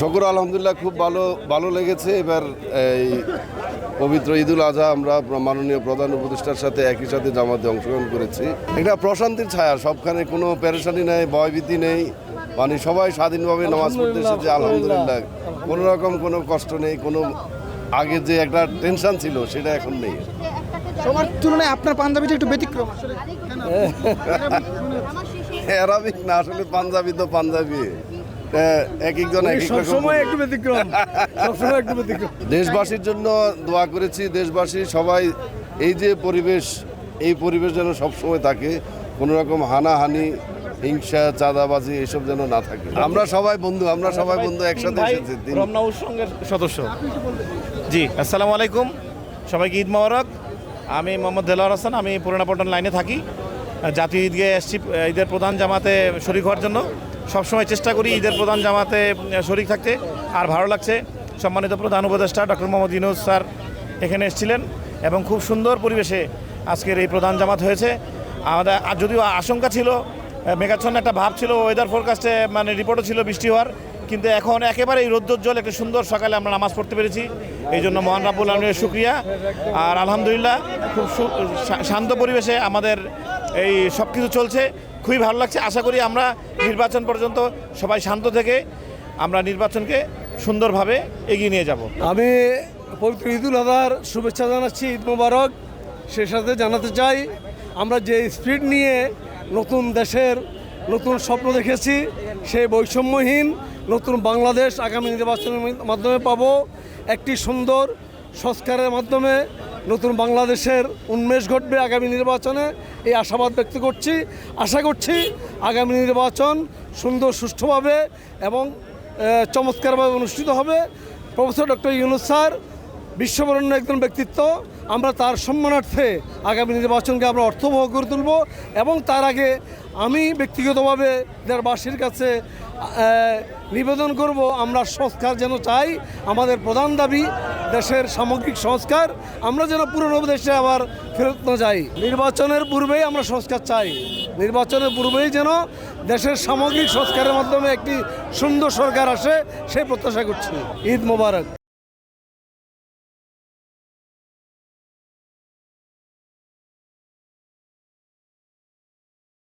শুকর আলহামদুলিল্লাহ খুব ভালো লেগেছে। এবার এই পবিত্র ঈদুল আজহা আমরা মাননীয় প্রধান উপদেষ্টার সাথে একই সাথে জামাতে অংশগ্রহণ করেছি। একটা প্রশান্তির ছায়া, সবখানে কোনো পেরেশানি নেই, ভয়ভীতি নেই, মানে সবাই স্বাধীনভাবে নামাজ পড়তে এসেছে। আলহামদুলিল্লাহ কোনো রকম কোনো কষ্ট নেই, কোনো আগে যে একটা টেনশন ছিল সেটা এখন নেই। সবার তুলনায় আপনার পাঞ্জাবিটা একটু ব্যতিক্রম আসলে। অ্যারাবিক না, আসলে পাঞ্জাবি তো পাঞ্জাবি, এক একজন এক এক রকম। সময় একটু ব্যতিক্রম, সবসময় একটু ব্যতিক্রম। দেশবাসীর জন্য দোয়া করেছি, দেশবাসী সবাই এই যে পরিবেশ, এই পরিবেশ যেন সবসময় থাকে, কোনো রকম হানাহানি, হিংসা, চাঁদাবাজি এসব যেন না থাকে। আমরা সবাই বন্ধু একসাথে এসেছি। রমনাউর সঙ্গের সদস্য। জি, আসসালামু আলাইকুম, সবাইকে ঈদ মোবারক। আমি মোহাম্মদ দেলোয়ার হাসান, আমি পুরানা পল্টন লাইনে থাকি। জাতীয় ঈদগাহে এসেছি ঈদের প্রধান জামাতে শরীক হওয়ার জন্য। সবসময় চেষ্টা করি ঈদের প্রধান জামাতে শরীক থাকতে, আর ভালো লাগছে। সম্মানিত প্রধান উপদেষ্টা ডক্টর মোহাম্মদ ইউনূস স্যার এখানে এসেছিলেন এবং খুব সুন্দর পরিবেশে আজকের এই প্রধান জামাত হয়েছে। আমাদের যদিও আশঙ্কা ছিল, মেঘাচ্ছন্ন একটা ভাব ছিল, ওয়েদার ফোরকাস্টে মানে রিপোর্টও ছিল বৃষ্টি হওয়ার, কিন্তু এখন একেবারেই রৌদ্রোজ্জ্বল একটা সুন্দর সকালে আমরা নামাজ পড়তে পেরেছি। এই জন্য মহান রাব্বুল আলামিনের শুকরিয়া। আর আলহামদুলিল্লাহ খুব শান্ত পরিবেশে আমাদের এই সব কিছু চলছে, খুবই ভালো লাগছে। আশা করি আমরা নির্বাচন পর্যন্ত সবাই শান্ত থেকে আমরা নির্বাচনকে সুন্দরভাবে এগিয়ে নিয়ে যাব। আমি পবিত্র ঈদুল আজহার শুভেচ্ছা জানাচ্ছি, ঈদ মোবারক। সে সাথে জানাতে চাই আমরা যে স্পিড নিয়ে নতুন দেশের নতুন স্বপ্ন দেখেছি, সেই বৈষম্যহীন নতুন বাংলাদেশ আগামী নির্বাচনের মাধ্যমে পাব। একটি সুন্দর সংস্কারের মাধ্যমে নতুন বাংলাদেশের উন্মেষ ঘটবে আগামী নির্বাচনে, এই আশাবাদ ব্যক্ত করছি। আশা করছি আগামী নির্বাচন সুন্দর সুষ্ঠুভাবে এবং চমৎকারভাবে অনুষ্ঠিত হবে। প্রফেসর ডক্টর ইউনূস স্যার বিশ্ববরেণ্য একজন ব্যক্তিত্ব, আমরা তার সম্মানার্থে আগামী নির্বাচনকে আমরা অর্থবহ করে তুলব। এবং তার আগে আমি ব্যক্তিগতভাবে দেশবাসীর কাছে নিবেদন করব, আমরা সংস্কার যেন চাই। আমাদের প্রধান দাবি দেশের সামগ্রিক সংস্কার, আমরা যেন পুরনো দেশে আবার ফেরত না যাই। নির্বাচনের পূর্বেই আমরা সংস্কার চাই, নির্বাচনের পূর্বেই যেন দেশের সামগ্রিক সংস্কারের মাধ্যমে একটি সুন্দর সরকার আসে, সেই প্রত্যাশা করছি। ঈদ মোবারক।